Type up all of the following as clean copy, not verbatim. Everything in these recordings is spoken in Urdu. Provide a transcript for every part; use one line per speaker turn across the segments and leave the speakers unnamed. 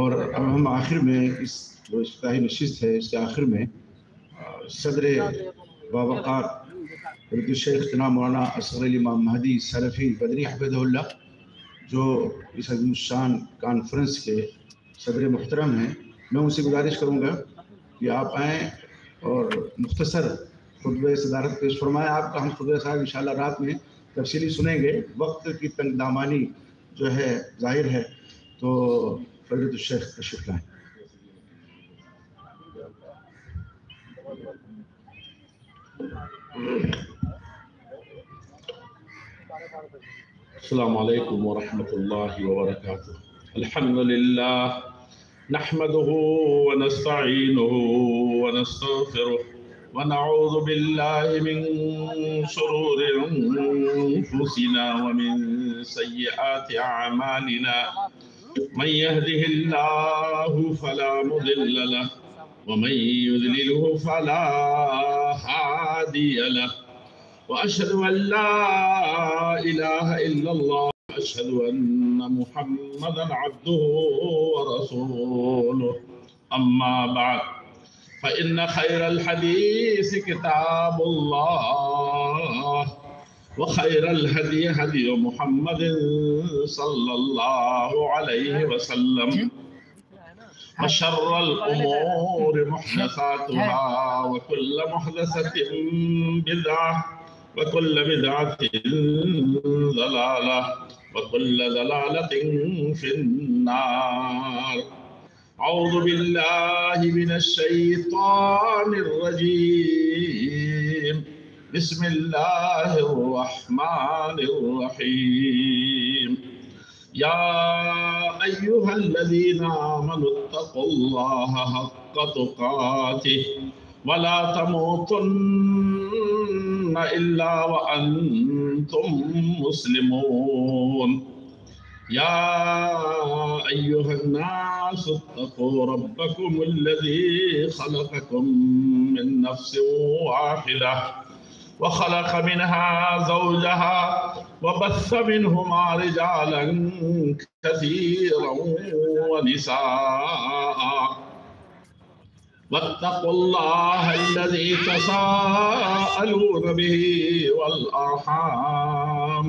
اور اب ہم آخر میں اس جو افتتاحی نشست ہے اس کے آخر میں صدر باوقار فضیلت الشیخ جناب مولانا اصغر علی امام مہدی سلفی بدری حفظہ اللہ جو اس عظیم الشان کانفرنس کے صدر محترم ہیں، میں ان سے گزارش کروں گا کہ آپ آئیں اور مختصر خطبہ صدارت پیش فرمائیں۔ آپ کا ہم خطبہ صاحب انشاءاللہ رات میں تفصیلی سنیں گے، وقت کی تنگ دامانی جو ہے ظاہر ہے، تو فضیلت الشیخ تشریف لائیں۔
السلام علیکم ورحمۃ اللہ وبرکاتہ۔ الحمد للہ نحمده ونستعینه ونستغفره ونعوذ باللہ من شرور انفسنا ومن سیئات اعمالنا من يهده الله فلا مضل له ومن يضلله فلا هادي له وأشهد أن لا إله إلا الله وأشهد أن محمدا عبده ورسوله أما بعد فإن خير الحديث كتاب الله وخير الهدي هدي محمد صلى الله عليه وسلم وشر الأمور محدثاتها وكل محدثة بدعة وكل بدعة ضلالة وكل ضلالة في النار۔ أعوذ بالله من الشيطان الرجيم، بسم الله الرحمن الرحيم۔ يا أيها الذين آمنوا اتقوا الله حق تقاته ولا تموتن إلا وأنتم مسلمون۔ يا أيها الناس اتقوا ربكم الذي خلقكم من نفس واحدة وخلق منها زوجها وبث منهما رجالا كثيرا ونساء واتقوا الله الذي تساءلون به والأرحام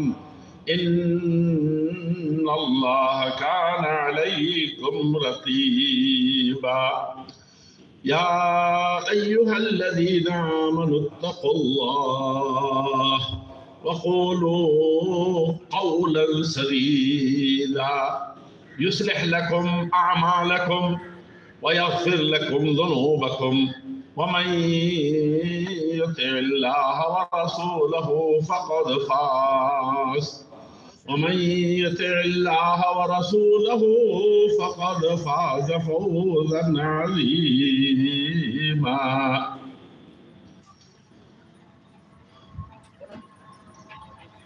إن الله كان عليكم رقيبا۔ يا أيها الذين آمنوا اتقوا الله وقولوا قولا سديدا يصلح لكم أعمالكم ويغفر لكم ذنوبكم ومن يطع الله ورسوله فقد فاز فقد فاز فوزا عظيما۔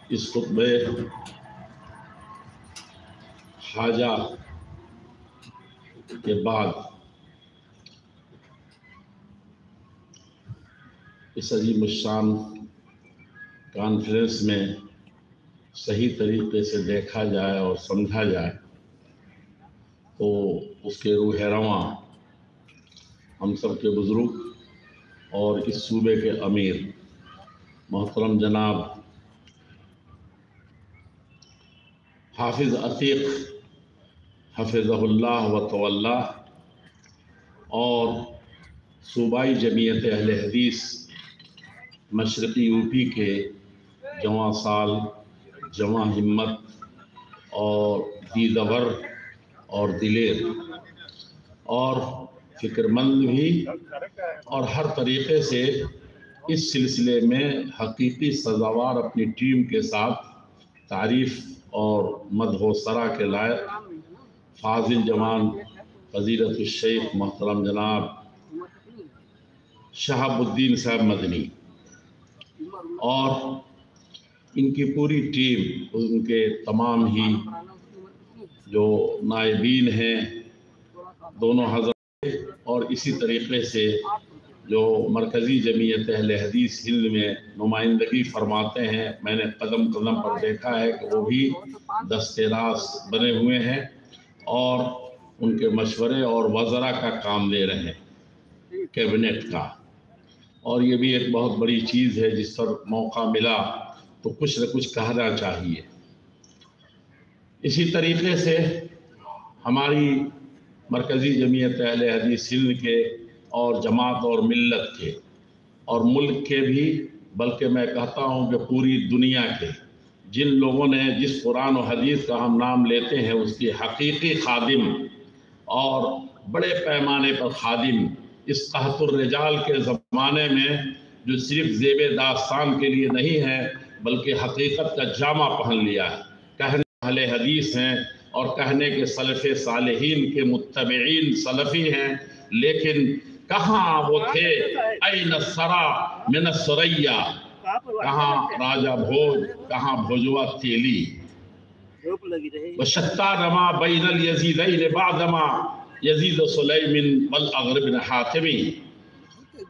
اس خطبہ حاجہ کے بعد اس عظیم الشان کانفرنس میں صحیح طریقے سے دیکھا جائے اور سمجھا جائے تو اس کے روح رواں ہم سب کے بزرگ اور اس صوبے کے امیر محترم جناب حافظ عتیق حفظہ اللہ و تولا اور صوبائی جمعیت اہل حدیث مشرقی یو پی کے جواں سال، جواں ہمت اور دیدور اور دلیر اور فکر مند بھی اور ہر طریقے سے اس سلسلے میں حقیقی سزاوار اپنی ٹیم کے ساتھ تعریف اور مدح و ثنا کے لائق فاضل جوان فضیلت الشیخ محترم جناب شہاب الدین صاحب مدنی اور ان کی پوری ٹیم، ان کے تمام ہی جو نائبین ہیں دونوں حضرات، اور اسی طریقے سے جو مرکزی جمعیت اہل حدیث ہند میں نمائندگی فرماتے ہیں، میں نے قدم قدم پر دیکھا ہے کہ وہ بھی دست راست بنے ہوئے ہیں، اور ان کے مشورے اور وزراء کا کام لے رہے ہیں، کیبنٹ کا، اور یہ بھی ایک بہت بڑی چیز ہے جس پر موقع ملا تو کچھ نہ کچھ کہنا چاہیے۔ اسی طریقے سے ہماری مرکزی جمعیت اہل حدیث سندھ کے اور جماعت اور ملت کے اور ملک کے بھی، بلکہ میں کہتا ہوں کہ پوری دنیا کے جن لوگوں نے جس قرآن و حدیث کا ہم نام لیتے ہیں اس کی حقیقی خادم اور بڑے پیمانے پر خادم اس قحط الرجال کے زمانے میں جو صرف زیب داستان کے لیے نہیں ہے بلکہ حقیقت کا جامہ پہن لیا ہے، کہنے اہل حدیث ہیں اور کہنے کے سلف صالحین کے متبعین سلفی ہیں، لیکن کہاں وہ تھے؟ این السرا من السریا، کہاں راجہ بھوج، کہاں بھوجوا تیلی، وشتا نما بین الیزیدین بعدما یزید سلیم والاغر بن حاتمی۔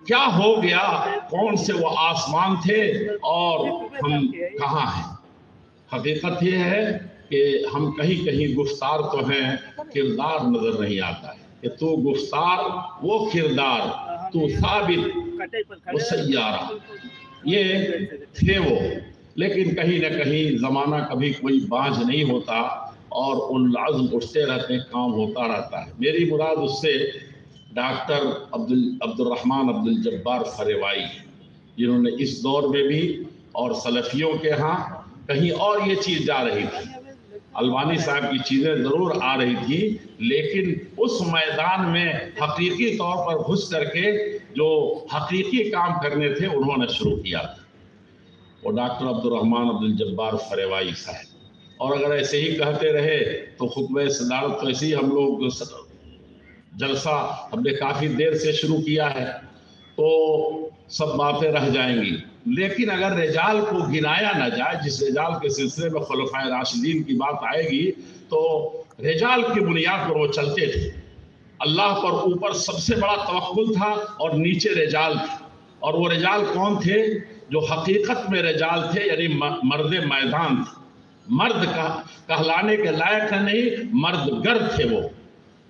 کیا ہو گیا؟ کون سے وہ آسمان تھے اور ہم کہاں ہیں؟ حقیقت یہ ہے کہ ہم کہیں کہیں گفتار تو ہیں، کردار نظر نہیں آتا ہے کہ تو گفتار وہ کردار، تو ثابت وہ سیارہ، یہ تھے وہ، لیکن کہیں نہ کہیں زمانہ کبھی کوئی بانجھ نہیں ہوتا اور ان عزم اٹھتے رہتے، کام ہوتا رہتا ہے۔ میری مراد اس سے ڈاکٹر عبد الرحمن عبد الجبار فریوائی، جنہوں نے اس دور میں بھی اور سلفیوں کے ہاں کہیں اور یہ چیز جا رہی تھی، البانی صاحب کی چیزیں ضرور آ رہی تھی، لیکن اس میدان میں حقیقی طور پر گھس کر کے جو حقیقی کام کرنے تھے انہوں نے شروع کیا تھا، وہ ڈاکٹر عبد الرحمن عبد الجبار فریوائی صاحب۔ اور اگر ایسے ہی کہتے رہے تو خطبہ صدارت تو ایسے ہی ہم لوگ جلسہ ہم نے کافی دیر سے شروع کیا ہے تو سب باتیں رہ جائیں گی، لیکن اگر رجال کو گنایا نہ جائے، جس رجال کے سلسلے میں خلفائے راشدین کی بات آئے گی تو رجال کی بنیاد پر وہ چلتے تھے، اللہ پر اوپر سب سے بڑا توکل تھا اور نیچے رجال تھے، اور وہ رجال کون تھے؟ جو حقیقت میں رجال تھے، یعنی مرد میدان تھے، مرد کہلانے کے لائق ہے نہیں، مرد گرد تھے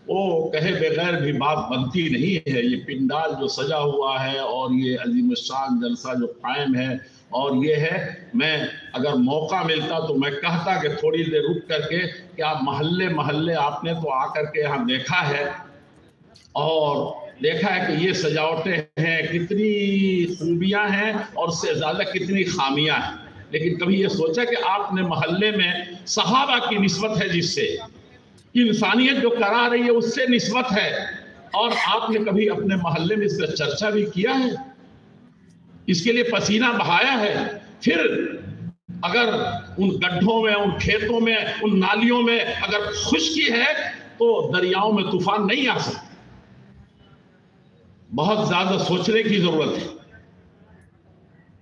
وہ کہے بغیر بھی بات بنتی نہیں ہے۔ یہ پنڈال جو سجا ہوا ہے اور یہ عظیم الشان جلسہ جو قائم ہے، اور یہ ہے، میں اگر موقع ملتا تو میں کہتا کہ تھوڑی دیر رک کر کے کیا محلے محلے آپ نے تو آ کر کے یہاں دیکھا ہے اور دیکھا ہے کہ یہ سجاوٹیں ہیں، کتنی خوبیاں ہیں اور اس سے زیادہ کتنی خامیاں ہیں، لیکن کبھی یہ سوچا کہ آپ نے محلے میں صحابہ کی نسبت ہے، جس سے انسانیت جو کرا رہی ہے اس سے نسبت ہے، اور آپ نے کبھی اپنے محلے میں اس کا چرچا بھی کیا ہے، اس کے لیے پسینہ بہایا ہے؟ پھر اگر ان گڈھوں میں، ان کھیتوں میں، ان نالیوں میں اگر خشکی ہے تو دریاؤں میں طوفان نہیں آ سکتا۔ بہت زیادہ سوچنے کی ضرورت ہے،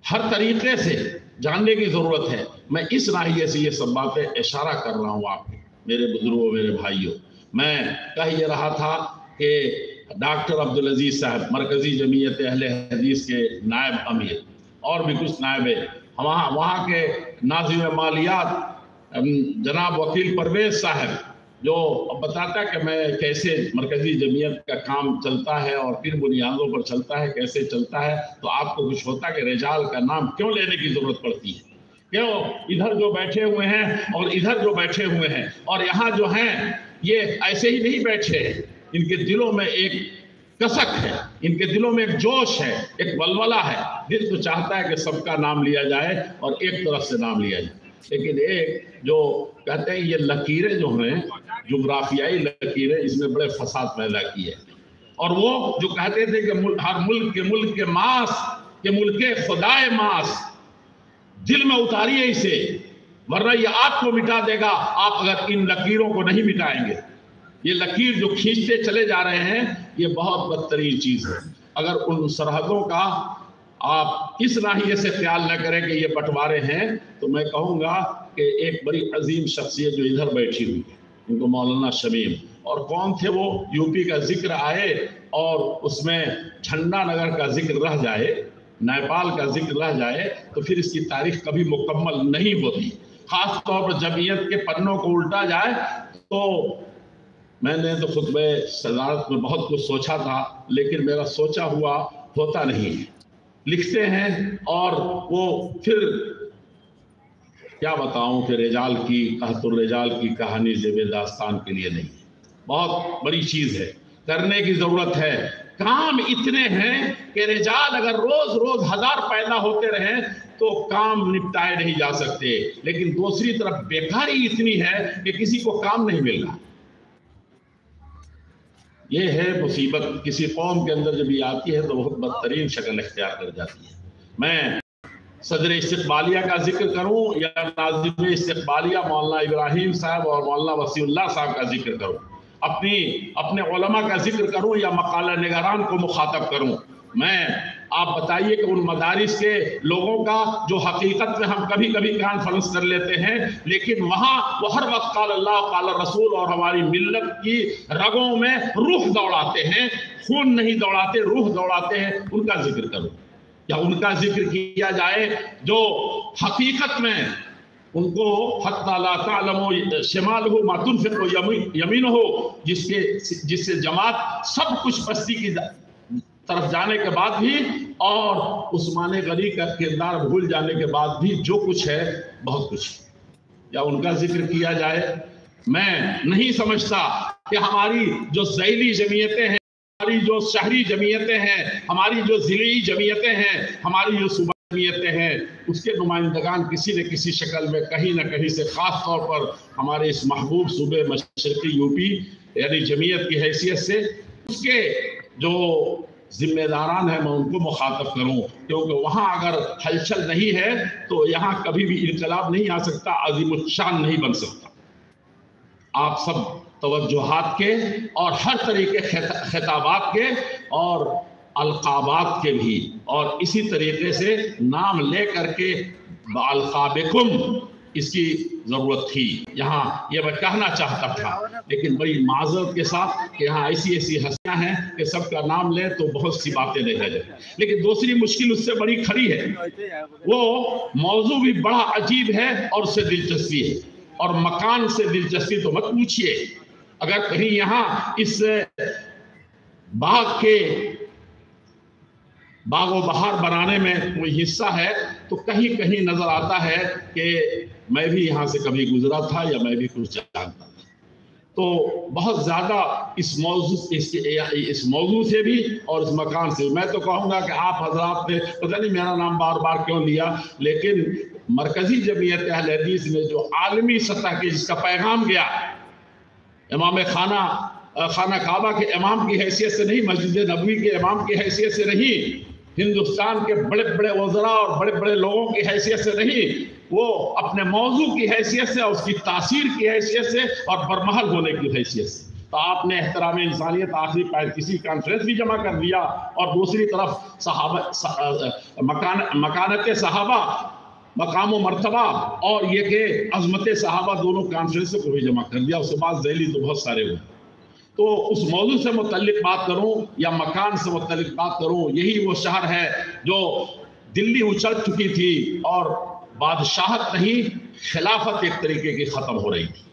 ہر طریقے سے جاننے کی ضرورت ہے۔ میں اس ناحیے سے یہ سب باتیں اشارہ کر رہا ہوں آپ کو، میرے بزرگوں، میرے بھائیوں۔ میں کہہ یہ رہا تھا کہ ڈاکٹر عبدالعزیز صاحب مرکزی جمعیت اہل حدیث کے نائب امیر اور بھی کچھ نائب ہیں، وہاں کے ناظم مالیات جناب وکیل پرویز صاحب، جو بتاتا ہے کہ میں کیسے مرکزی جمعیت کا کام چلتا ہے اور کن بنیادوں پر چلتا ہے، کیسے چلتا ہے، تو آپ کو کچھ ہوتا کہ رجال کا نام کیوں لینے کی ضرورت پڑتی ہے؟ کیوں ادھر جو بیٹھے ہوئے ہیں اور ادھر جو بیٹھے ہوئے ہیں اور یہاں جو ہیں یہ ایسے ہی نہیں بیٹھے ہیں، ان کے دلوں میں ایک کسک ہے، ان کے دلوں میں ایک جوش ہے، ایک ولولہ ہے، دل تو چاہتا ہے کہ سب کا نام لیا جائے اور ایک طرف سے نام لیا جائے، لیکن ایک جو کہتے ہیں یہ لکیریں جو ہیں جغرافیائی لکیریں، اس میں بڑے فساد پیدا کیے، اور وہ جو کہتے تھے کہ ہر ملک کے ماس کہ ملک خدائے ماس، دل میں اتاریے اسے، ورنہ یہ آپ کو مٹا دے گا آپ اگر ان لکیروں کو نہیں مٹائیں گے۔ یہ لکیر جو کھینچتے چلے جا رہے ہیں یہ بہت بدترین چیز ہے۔ اگر ان سرحدوں کا آپ اس ناحیے سے خیال نہ کریں کہ یہ بٹوارے ہیں، تو میں کہوں گا کہ ایک بڑی عظیم شخصیت جو ادھر بیٹھی ہوئی ہے، ان کو مولانا شمیم، اور کون تھے وہ؟ یو پی کا ذکر آئے اور اس میں جھنڈا نگر کا ذکر رہ جائے، نیپال کا ذکر رہ جائے، تو پھر اس کی تاریخ کبھی مکمل نہیں ہوتی۔ خاص طور پر جمعیت کے پنوں کو الٹا جائے تو میں نے تو خطبہ صدارت میں بہت کچھ سوچا تھا، لیکن میرا سوچا ہوا ہوتا نہیں ہے۔ لکھتے ہیں اور وہ پھر کیا بتاؤں کہ رجال کی قحط الرجال کی کہانی زیب داستان کے لیے نہیں، بہت بڑی چیز ہے، کرنے کی ضرورت ہے۔ کام اتنے ہیں کہ رجال اگر روز روز 1000 پیدا ہوتے رہیں تو کام نپٹائے نہیں جا سکتے، لیکن دوسری طرف بیکاری اتنی ہے کہ کسی کو کام نہیں مل رہا۔ یہ ہے مصیبت، کسی قوم کے اندر جب یہ آتی ہے تو بہت بدترین شکل اختیار کر جاتی ہے۔ میں صدر استقبالیہ کا ذکر کروں یا ناظم استقبالیہ مولانا ابراہیم صاحب اور مولانا وسیع اللہ صاحب کا ذکر کروں، اپنے علماء کا ذکر کروں یا مقالہ نگاران کو مخاطب کروں، میں آپ بتائیے کہ ان مدارس کے لوگوں کا جو حقیقت میں ہم کبھی کبھی کانفرنس کر لیتے ہیں، لیکن وہاں وہ ہر وقت قال اللہ قال رسول اور ہماری ملت کی رگوں میں روح دوڑاتے ہیں، خون نہیں دوڑاتے، روح دوڑاتے ہیں، ان کا ذکر کروں یا ان کا ذکر کیا جائے جو حقیقت میں ان کو حتی لا تعلم شمالہ ما تنفق یمینہ، جس سے جماعت سب کچھ پستی کی طرف جانے کے بعد بھی اور عثمان غنی کا کردار بھول جانے کے بعد بھی جو کچھ ہے بہت کچھ، یا ان کا ذکر کیا جائے۔ میں نہیں سمجھتا کہ ہماری جو ذیلی جمعیتیں ہیں، ہماری جو شہری جمعیتیں ہیں، ہماری جو ضلعی جمعیتیں ہیں، ہماری جو صوبائی جمعیتیں ہیں، اس کے نمائندگان کسی نہ کسی شکل میں کہیں نہ کہیں سے، خاص طور پر ہمارے اس محبوب صوبے مشرقی یوپی یعنی جمعیت کی حیثیت سے اس کے جو ذمہ داران ہیں میں ان کو مخاطب کروں، کیونکہ وہاں اگر ہلچل نہیں ہے تو یہاں کبھی بھی انقلاب نہیں آ سکتا، عظیم الشان نہیں بن سکتا۔ آپ سب توجہات کے اور ہر طریقے خطابات کے اور القابات کے بھی، اور اسی طریقے سے نام لے کر کے بالقابکم اس کی ضرورت تھی، یہاں یہ میں کہنا چاہتا تھا، لیکن بڑی معذرت کے ساتھ کہ یہاں ایسی ہستیاں ہیں کہ سب کا نام لے تو بہت سی باتیں رہ جائیں۔ لیکن دوسری مشکل اس سے بڑی کھڑی ہے، وہ موضوع بھی بڑا عجیب ہے اور اس سے دلچسپی ہے، اور مکان سے دلچسپی تو مت پوچھئے۔ اگر کہیں یہاں اس باغ و بہار بنانے میں کوئی حصہ ہے تو کہیں کہیں نظر آتا ہے کہ میں بھی یہاں سے کبھی گزرا تھا یا میں بھی کچھ جانتا تھا۔ تو بہت زیادہ اس موضوع سے بھی اور اس مکان سے میں تو کہوں گا کہ آپ حضرات نے پتہ نہیں میرا نام بار بار کیوں لیا، لیکن مرکزی جمعیت اہل حدیث میں جو عالمی سطح کے جس کا پیغام گیا، امام خانہ کعبہ کے امام کی حیثیت سے نہیں، مسجد نبوی کے امام کی حیثیت سے نہیں، ہندوستان کے بڑے بڑے وزراء اور بڑے بڑے لوگوں کی حیثیت سے نہیں، وہ اپنے موضوع کی حیثیت سے اور اس کی تاثیر کی حیثیت سے اور برمحل ہونے کی حیثیت سے۔ تو آپ نے احترام انسانیت آخری 35 کانفرنس بھی جمع کر دیا، اور دوسری طرف مکانت صحابہ، مقام و مرتبہ، اور یہ کہ عظمت صحابہ، دونوں کانفرنسوں کو بھی جمع کر دیا۔ اس کے بعد ذیلی تو بہت سارے ہوئے۔ تو اس موضوع سے متعلق بات کروں یا مکان سے متعلق بات کروں، یہی وہ شہر ہے جو دلی اچھل چکی تھی اور بادشاہت نہیں خلافت ایک طریقے کی ختم ہو رہی تھی،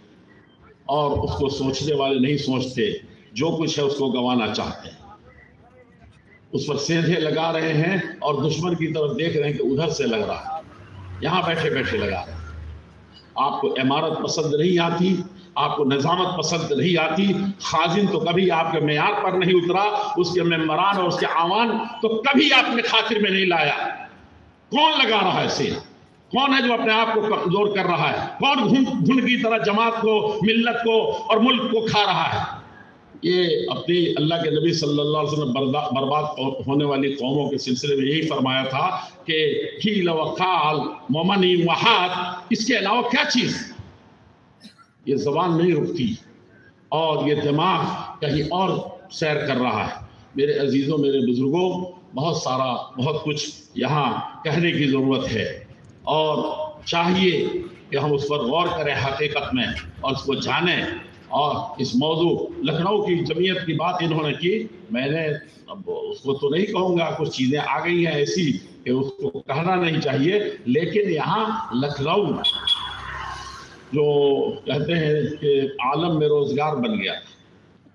اور اس کو سوچنے والے نہیں سوچتے، جو کچھ ہے اس کو گنوانا چاہتے ہیں، اس پر سیدھے لگا رہے ہیں اور دشمن کی طرف دیکھ رہے ہیں کہ ادھر سے لگ رہا ہے، یہاں بیٹھے بیٹھے لگا رہے ہیں۔ آپ کو عمارت پسند نہیں آتی، آپ کو نظامت پسند نہیں آتی، خازن تو کبھی آپ کے معیار پر نہیں اترا، اس کے ممبران اور اس کے عوان تو کبھی آپ نے خاطر میں نہیں لایا۔ کون لگا رہا ہے اسے؟ کون ہے جو اپنے آپ کو کمزور کر رہا ہے؟ کون گھن کی طرح جماعت کو، ملت کو اور ملک کو کھا رہا ہے؟ یہ اپنی اللہ کے نبی صلی اللہ علیہ وسلم برباد ہونے والی قوموں کے سلسلے میں یہی فرمایا تھا کہ حیل و قال مومنی وحاد، اس کے علاوہ کیا چیز؟ یہ زبان نہیں رکتی اور یہ دماغ کہیں اور سیر کر رہا ہے۔ میرے عزیزوں، میرے بزرگوں، بہت کچھ یہاں کہنے کی ضرورت ہے، اور چاہیے کہ ہم اس پر غور کریں حقیقت میں اور اس کو جانیں۔ اور اس موضوع لکھنؤ کی جمعیت کی بات انہوں نے کی، میں نے اب اس کو تو نہیں کہوں گا، کچھ چیزیں آ گئی ہیں ایسی کہ اس کو کہنا نہیں چاہیے، لیکن یہاں لکھنؤ جو کہتے ہیں کہ عالم میں روزگار بن گیا،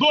2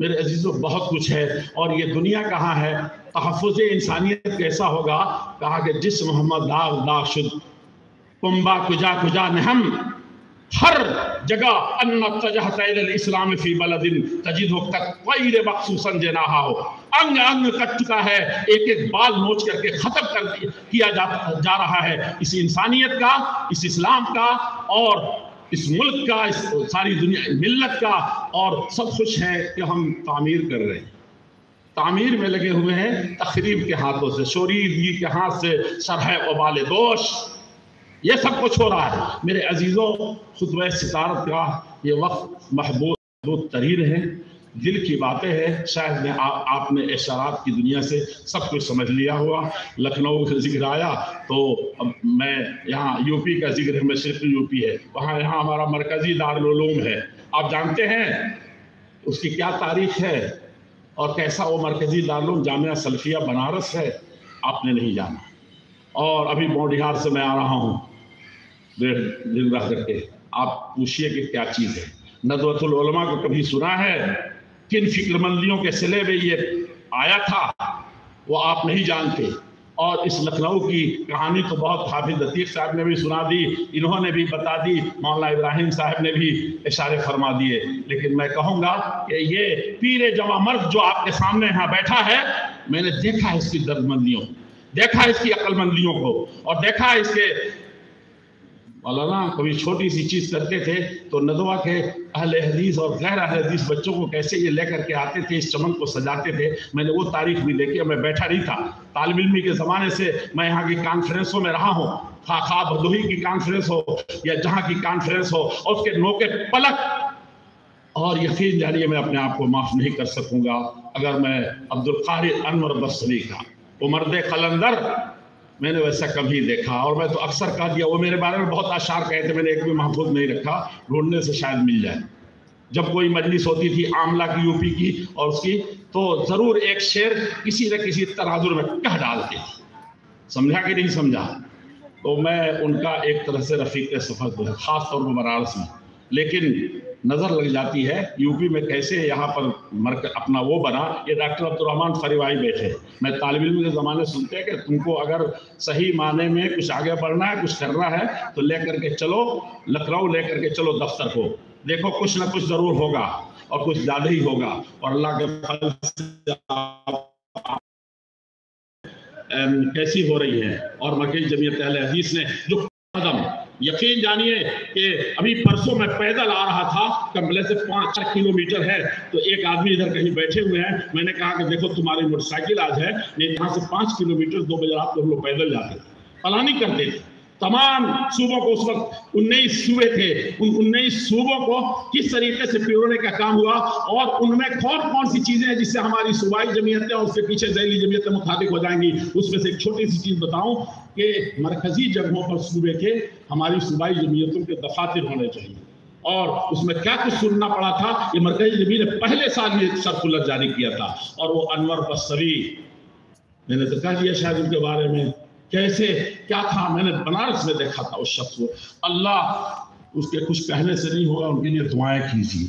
میرے عزیزوں بہت کچھ ہے، اور یہ دنیا کہاں ہے، تحفظ انسانیت کیسا ہوگا؟ کہا کہ جس محمد داغ داغ شد کنبا کجا کجا نہم، ہر جگہ ان تجہت الی الاسلام فی بلد تجدہ کالطیر مخصوصا جناحہ، انگ انگ کٹ چکا ہے، ایک ایک بال نوچ کر کے ختم کیا جا رہا ہے اس انسانیت کا، اس اسلام کا، اور اس ملک کا، اس ساری دنیا ملت کا، اور سب خوش ہیں کہ ہم تعمیر کر رہے ہیں، تعمیر میں لگے ہوئے ہیں، تخریب کے ہاتھوں سے، شوریدگی کے ہاتھ سے، شرح وبال دوش، یہ سب کچھ ہو رہا ہے۔ میرے عزیزوں، خطبہ ستارت کا یہ وقت محبوب ترین ہے، دل کی باتیں ہیں، شاید آپ نے اشارات کی دنیا سے سب کچھ سمجھ لیا ہوا۔ لکھنؤ کا ذکر آیا تو اب میں یہاں یو پی کا ذکر ہے، مشرقی یو پی ہے، یہاں ہمارا مرکزی دارالعلوم ہے، آپ جانتے ہیں اس کی کیا تاریخ ہے اور کیسا وہ مرکزی دارالعلوم جامعہ سلفیہ بنارس ہے، آپ نے نہیں جانا۔ اور ابھی بوڈیہار سے میں آ رہا ہوں، ڈیڑھ دن رہ کر کے، آپ پوچھئے کہ کیا چیز ہے۔ ندوۃ العلماء کو کبھی سنا ہے؟ کن فکر مندیوں کے صلے میں یہ آیا تھا وہ آپ نہیں جانتے۔ اور اس لکھنؤ کی کہانی تو بہت حافظ عتیق صاحب نے بھی سنا دی، انہوں نے بھی بتا دی، مولانا ابراہیم صاحب نے بھی اشارے فرما دیے، لیکن میں کہوں گا کہ یہ پیر جوان مرد جو آپ کے سامنے یہاں بیٹھا ہے، میں نے دیکھا اس کی درد مندیوں، دیکھا اس کی عقل مندیوں کو، اور دیکھا اس کے مولانا کبھی چھوٹی سی چیز کرتے تھے تو ندوہ کے اہل حدیث اور غیر اہل حدیث بچوں کو کیسے یہ لے کر کے آتے تھے، اس چمن کو سجاتے تھے۔ میں نے وہ تاریخ بھی دیکھی، میں بیٹھا نہیں تھا، طالب علمی کے زمانے سے میں یہاں کی کانفرنسوں میں رہا ہوں، خواہ بھدوہی کی کانفرنس ہو یا جہاں کی کانفرنس ہو، اور اس کے نوکے پلک، اور یقین جانیے میں اپنے آپ کو معاف نہیں کر سکوں گا اگر میں عبدالقاہر انور بصری کا وہ مرد قلندر میں نے ویسا کبھی دیکھا، اور میں تو اکثر کہا دیا، وہ میرے بارے میں بہت اشعار کہے تھے، میں نے ایک بھی محفوظ نہیں رکھا، ڈھونڈنے سے شاید مل جائے۔ جب کوئی مجلس ہوتی تھی عاملہ کی، یو پی کی اور اس کی، تو ضرور ایک شعر کسی نہ کسی تناظر میں کہہ ڈالتے تھے، سمجھا کہ نہیں سمجھا؟ تو میں ان کا ایک طرح سے رفیق سفر ہے، خاص طور پر بنارس میں، لیکن نظر لگ جاتی ہے یو پی میں کیسے یہاں پر اپنا وہ بنا۔ یہ ڈاکٹر عبدالرحمن فریوائی بیٹھے، میں طالب علم کے زمانے سنتے ہیں کہ تم کو اگر صحیح معنی میں کچھ آگے بڑھنا ہے، کچھ کرنا ہے تو لے کر کے چلو لکھنؤ، لے کر کے چلو دفتر کو، دیکھو کچھ نہ کچھ ضرور ہوگا اور کچھ زیادہ ہی ہوگا، اور اللہ کے فضل سے کیسی ہو رہی ہے۔ اور مرکزی جمعیت اہل حدیث نے جو قدم، یقین جانیے کہ ابھی پرسوں میں پیدل آ رہا تھا، کمبلے سے 5 کلومیٹر ہے، تو ایک آدمی ادھر کہیں بیٹھے ہوئے ہیں، میں نے کہا کہ دیکھو تمہاری موٹر سائیکل آج ہے، نہیں یہاں سے 5 کلومیٹر 2 بجے رات کو ہم لوگ پیدل جاتے تھے، پلاننگ کرتے تھے۔ تمام صوبوں کو، اس وقت 19 صوبے تھے، ان 19 صوبوں کو کس طریقے سے پیرونے کا کام ہوا، اور ان میں کون کون سی چیزیں ہیں جس سے ہماری صوبائی جمعیتیں اور اس کے پیچھے ذیلی جمعیتیں مخاطب ہو جائیں گی۔ اس میں سے ایک چھوٹی سی چیز بتاؤں کہ مرکزی جگہوں پر صوبے کے ہماری صوبائی جمعیتوں کے دفاتر ہونے چاہیے، اور اس میں کیا کچھ سننا پڑا تھا، یہ مرکزی جمعیت نے پہلے سال یہ سرکولر جاری کیا تھا، اور وہ انور بصری، میں نے تو کہہ دیا شاید ان کے بارے میں کیسے کیا تھا، میں نے بنارس میں دیکھا تھا اس شخص کو، اللہ اس کے کچھ کہنے سے نہیں ہوگا، ان کے لیے دعائیں کیجیے،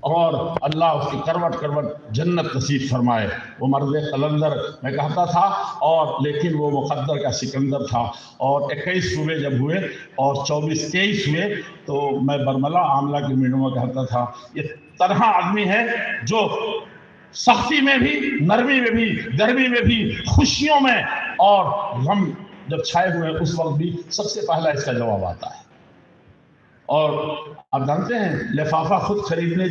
اور اللہ اس کی کروٹ کروٹ جنت نصیب فرمائے۔ وہ مرد قلندر میں کہتا تھا، اور لیکن وہ مقدر کا سکندر تھا، اور 21 صوبے جب ہوئے اور 23 ہوئے تو میں برملا عاملہ کی میٹنگ میں کہتا تھا، یہ طرح آدمی ہے جو سختی میں بھی، نرمی میں بھی، گرمی میں بھی، خوشیوں میں اور غم جب چھائے ہوئے اس وقت بھی سب سے پہلا اس کا جواب آتا ہے۔ اور آپ جانتے ہیں لفافہ خود خریدنے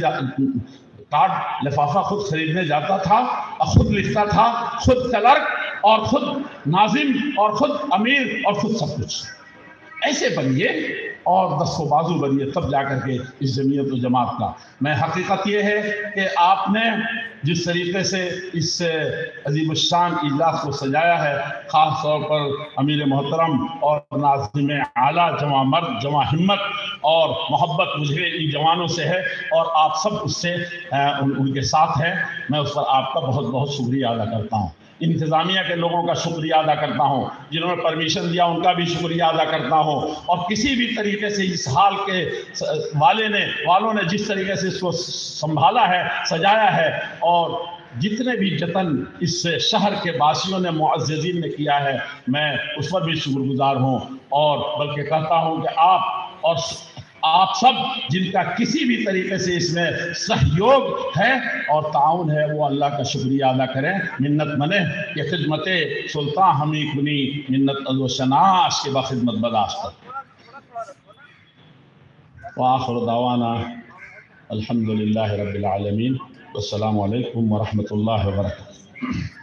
لفافہ خود خریدنے جاتا تھا، خود لکھتا تھا، خود کلرک اور خود ناظم اور خود امیر اور خود سب کچھ۔ ایسے بنیے اور دست و بازو بنیے، تب جا کر کے اس جمعیت و جماعت کا۔ میں حقیقت یہ ہے کہ آپ نے جس طریقے سے اس عظیم الشان اجلاس کو سجایا ہے، خاص طور پر امیر محترم اور ناظم اعلیٰ، جواں مرد، جواں ہمت اور محبت مجھے ان جوانوں سے ہے، اور آپ سب اس سے ان کے ساتھ ہیں، میں اس پر آپ کا بہت بہت شکریہ ادا کرتا ہوں۔ انتظامیہ کے لوگوں کا شکریہ ادا کرتا ہوں، جنہوں نے پرمیشن دیا ان کا بھی شکریہ ادا کرتا ہوں، اور کسی بھی طریقے سے اس حال کے والوں نے جس طریقے سے اس کو سنبھالا ہے، سجایا ہے، اور جتنے بھی جتن اس شہر کے باسیوں نے، معززین نے کیا ہے، میں اس پر بھی شکر گزار ہوں، اور بلکہ کہتا ہوں کہ آپ سب جن کا کسی بھی طریقے سے اس میں سہیوگ ہے اور تعاون ہے، وہ اللہ کا شکریہ ادا کریں۔ منت منہ کہ خدمت سلطان ہمیں کنی، منت ازو شناس کے بخدمت بداشت۔ وآخر دعوانا الحمدللہ رب العالمین، والسلام علیکم ورحمۃ اللہ وبرکاتہ۔